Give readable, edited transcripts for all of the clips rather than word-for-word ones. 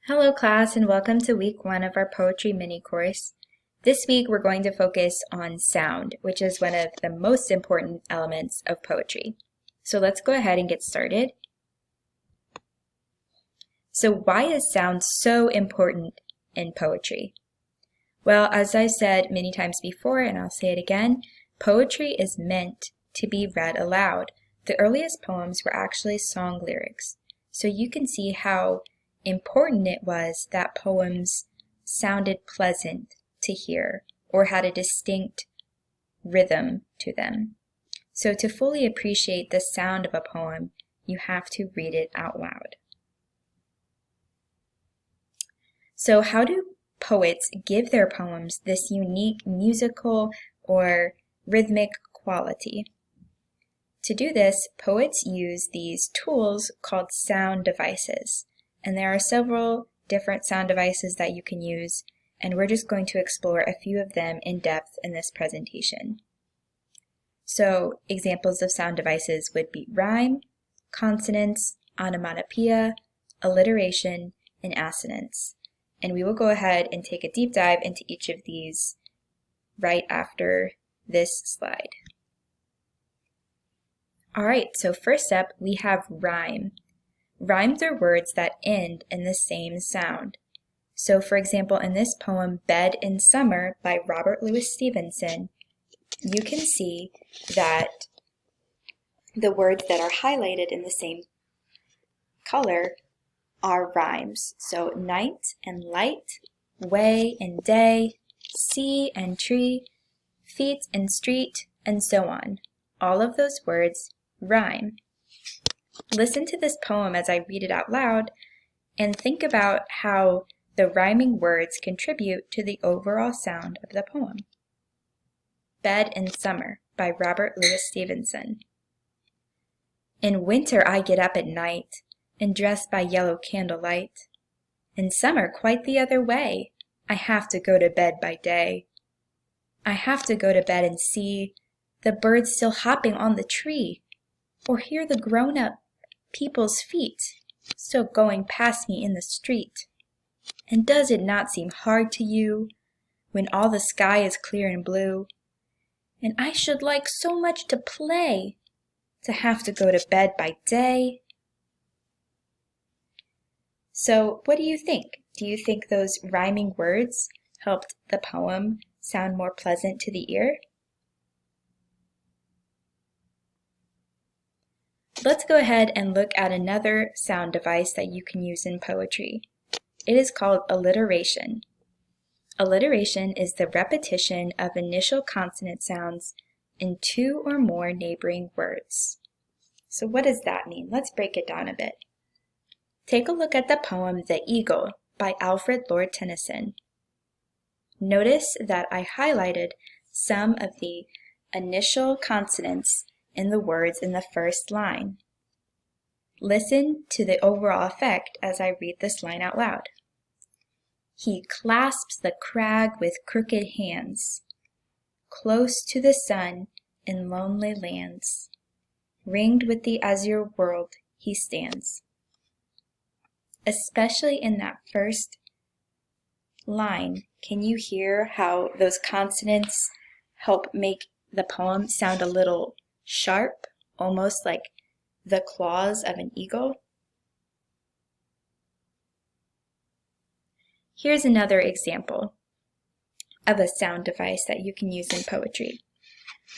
Hello class and welcome to week 1 of our poetry mini course. This week we're going to focus on sound, which is one of the most important elements of poetry. So let's go ahead and get started. So why is sound so important in poetry? Well, as I said many times before, and I'll say it again, poetry is meant to be read aloud. The earliest poems were actually song lyrics. So you can see how important it was that poems sounded pleasant to hear or had a distinct rhythm to them. So to fully appreciate the sound of a poem, you have to read it out loud. So how do poets give their poems this unique musical or rhythmic quality? To do this, poets use these tools called sound devices. And there are several different sound devices that you can use, and we're just going to explore a few of them in depth in this presentation. So examples of sound devices would be rhyme, consonance, onomatopoeia, alliteration, and assonance. And we will go ahead and take a deep dive into each of these right after this slide. All right, so first up we have rhyme. Rhymes are words that end in the same sound. So for example, in this poem, Bed in Summer by Robert Louis Stevenson, you can see that the words that are highlighted in the same color are rhymes. So night and light, way and day, sea and tree, feet and street, and so on. All of those words rhyme. Listen to this poem as I read it out loud and think about how the rhyming words contribute to the overall sound of the poem. Bed in Summer by Robert Louis Stevenson. In winter I get up at night and dress by yellow candlelight. In summer quite the other way, I have to go to bed by day. I have to go to bed and see the birds still hopping on the tree, or hear the grown-up people's feet still going past me in the street. And does it not seem hard to you when all the sky is clear and blue, and I should like so much to play to have to go to bed by day? So what do you think? Do you think those rhyming words helped the poem sound more pleasant to the ear? Let's go ahead and look at another sound device that you can use in poetry. It is called alliteration. Alliteration is the repetition of initial consonant sounds in two or more neighboring words. So what does that mean? Let's break it down a bit. Take a look at the poem The Eagle by Alfred Lord Tennyson. Notice that I highlighted some of the initial consonants in the words in the first line. Listen to the overall effect as I read this line out loud. He clasps the crag with crooked hands. Close to the sun in lonely lands. Ringed with the azure world he stands. Especially in that first line, can you hear how those consonants help make the poem sound a little sharp, almost like the claws of an eagle? Here's another example of a sound device that you can use in poetry.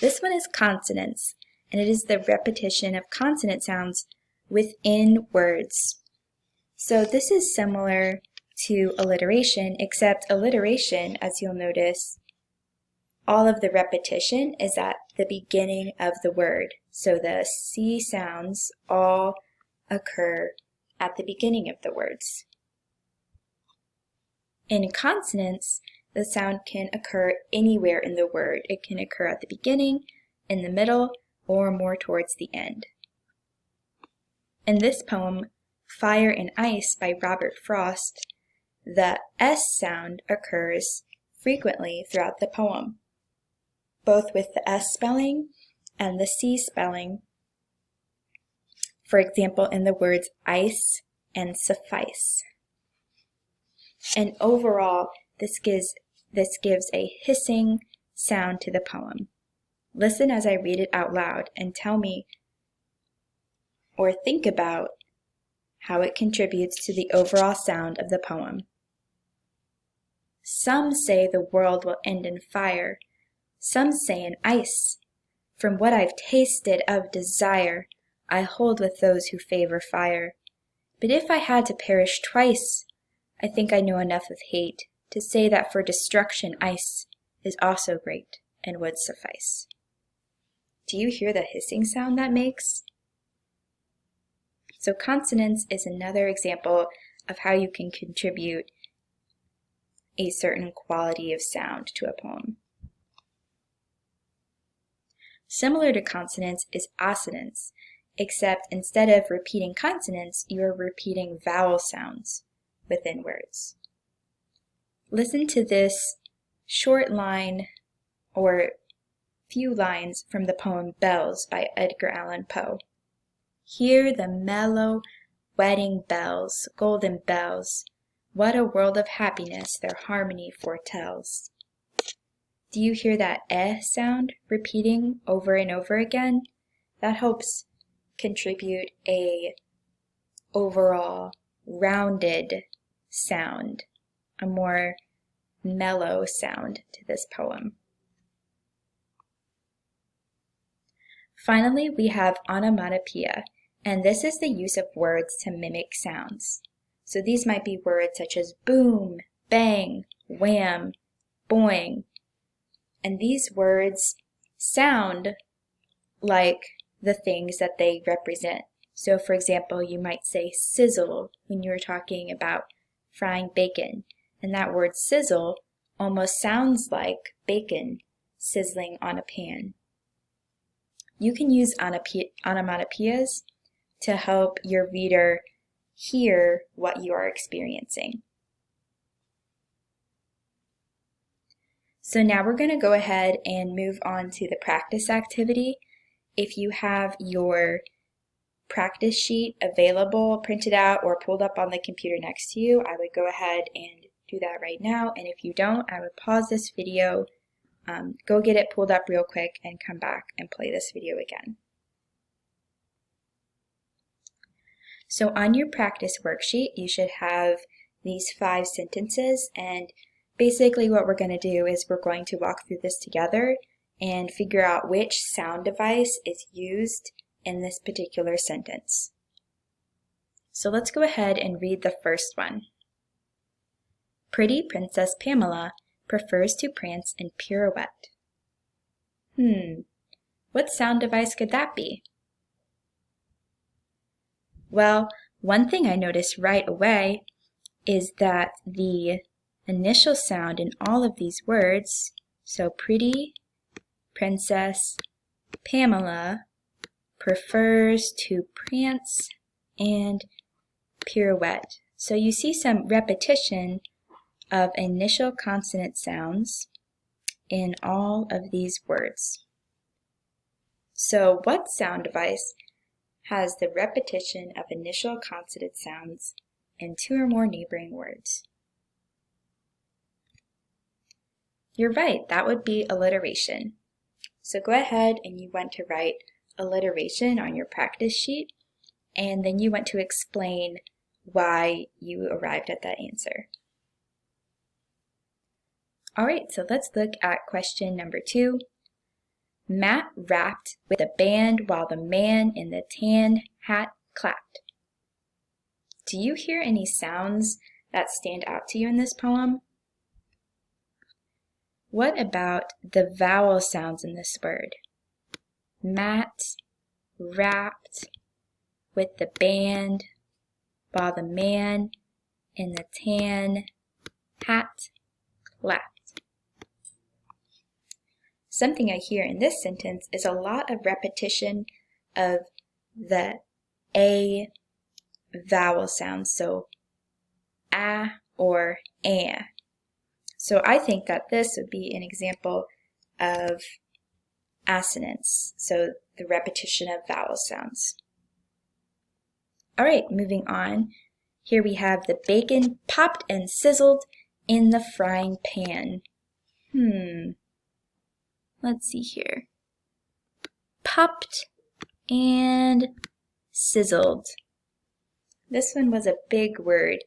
This one is consonance, and it is the repetition of consonant sounds within words. So this is similar to alliteration, except alliteration, as you'll notice, all of the repetition is at the beginning of the word. So the C sounds all occur at the beginning of the words. In consonance, the sound can occur anywhere in the word. It can occur at the beginning, in the middle, or more towards the end. In this poem, Fire and Ice by Robert Frost, the S sound occurs frequently throughout the poem, both with the S spelling and the C spelling. For example, in the words ice and suffice. And overall, this gives a hissing sound to the poem. Listen as I read it out loud and tell me or think about how it contributes to the overall sound of the poem. Some say the world will end in fire, some say in ice. From what I've tasted of desire, I hold with those who favor fire. But if I had to perish twice, I think I know enough of hate to say that for destruction ice is also great and would suffice. Do you hear the hissing sound that makes? So consonance is another example of how you can contribute a certain quality of sound to a poem. Similar to consonance is assonance, except instead of repeating consonants, you are repeating vowel sounds within words. Listen to this short line or few lines from the poem Bells by Edgar Allan Poe. Hear the mellow wedding bells, golden bells. What a world of happiness their harmony foretells. Do you hear that eh sound repeating over and over again? That helps contribute a overall rounded sound, a more mellow sound to this poem. Finally, we have onomatopoeia, and this is the use of words to mimic sounds. So these might be words such as boom, bang, wham, boing. And these words sound like the things that they represent. So for example, you might say sizzle when you're talking about frying bacon. And that word sizzle almost sounds like bacon sizzling on a pan. You can use onomatopoeias to help your reader hear what you are experiencing. So now we're going to go ahead and move on to the practice activity. If you have your practice sheet available, printed out, or pulled up on the computer next to you, I would go ahead and do that right now. And if you don't, I would pause this video, go get it pulled up real quick, and come back and play this video again. So on your practice worksheet, you should have these 5 sentences, and basically what we're going to do is we're going to walk through this together and figure out which sound device is used in this particular sentence. So let's go ahead and read the first one. Pretty Princess Pamela prefers to prance and pirouette. What sound device could that be? Well, one thing I noticed right away is that the initial sound in all of these words, so pretty, princess, Pamela, prefers to prance and pirouette. So you see some repetition of initial consonant sounds in all of these words. So what sound device has the repetition of initial consonant sounds in 2 or more neighboring words? You're right, that would be alliteration. So go ahead and you want to write alliteration on your practice sheet, and then you want to explain why you arrived at that answer. Alright, so let's look at question number 2. Matt rapped with the band while the man in the tan hat clapped. Do you hear any sounds that stand out to you in this poem? What about the vowel sounds in this word? Matt rapped with the band while the man in the tan hat clapped. Something I hear in this sentence is a lot of repetition of the A vowel sounds, so a or eh. So I think that this would be an example of assonance, so the repetition of vowel sounds. Alright, moving on. Here we have the bacon popped and sizzled in the frying pan. Let's see here. Popped and sizzled. This one was a big word.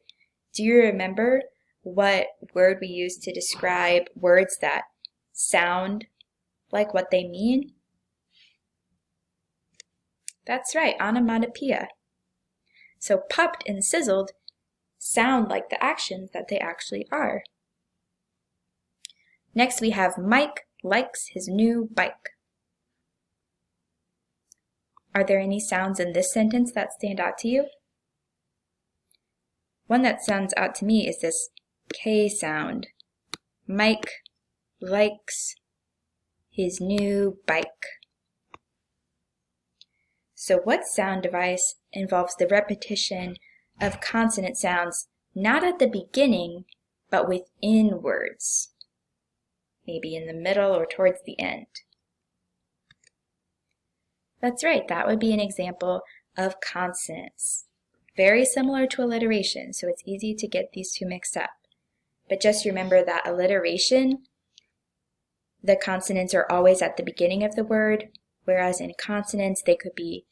Do you remember what word we used to describe words that sound like what they mean? That's right, onomatopoeia. So popped and sizzled sound like the actions that they actually are. Next we have Mike likes his new bike. Are there any sounds in this sentence that stand out to you? One that sounds out to me is this K sound. Mike likes his new bike. So what sound device involves the repetition of consonant sounds not at the beginning, but within words? Maybe in the middle or towards the end. That's right, that would be an example of consonants. Very similar to alliteration, so it's easy to get these two mixed up. But just remember that alliteration, the consonants are always at the beginning of the word, whereas in consonants, they could be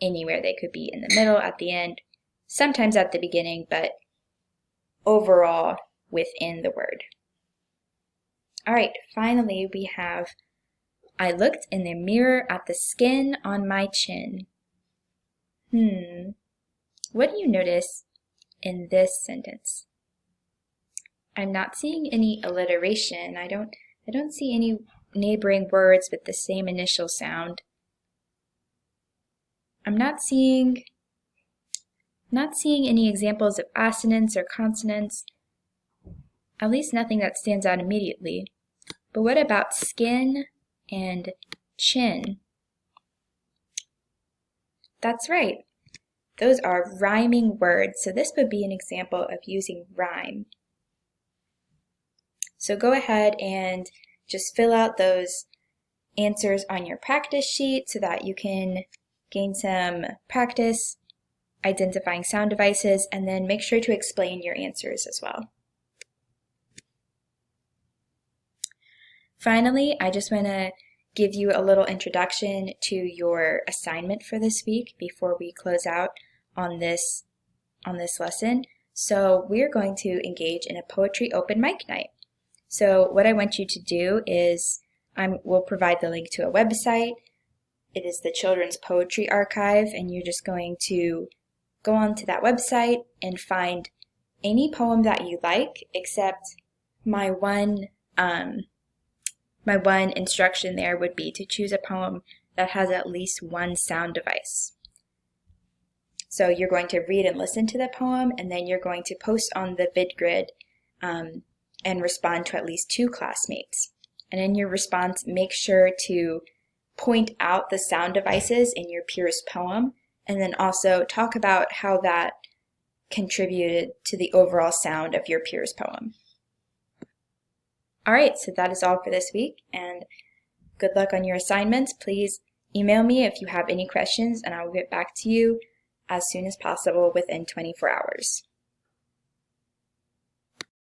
anywhere. They could be in the middle, at the end, sometimes at the beginning, but overall within the word. All right, finally we have, I looked in the mirror at the skin on my chin. What do you notice in this sentence? I'm not seeing any alliteration. I don't see any neighboring words with the same initial sound. I'm not seeing any examples of assonance or consonants, at least nothing that stands out immediately. But what about skin and chin? That's right. Those are rhyming words, so this would be an example of using rhyme. So go ahead and just fill out those answers on your practice sheet so that you can gain some practice identifying sound devices, and then make sure to explain your answers as well. Finally, I just want to give you a little introduction to your assignment for this week before we close out on this lesson. So we're going to engage in a poetry open mic night. So what I want you to do is we'll provide the link to a website. It is the Children's Poetry Archive, and you're just going to go onto that website and find any poem that you like, except my one instruction there would be to choose a poem that has at least one sound device. So you're going to read and listen to the poem, and then you're going to post on the VidGrid and respond to at least 2 classmates. And in your response, make sure to point out the sound devices in your peer's poem, and then also talk about how that contributed to the overall sound of your peer's poem. All right, so that is all for this week, and good luck on your assignments. Please email me if you have any questions, and I will get back to you as soon as possible within 24 hours.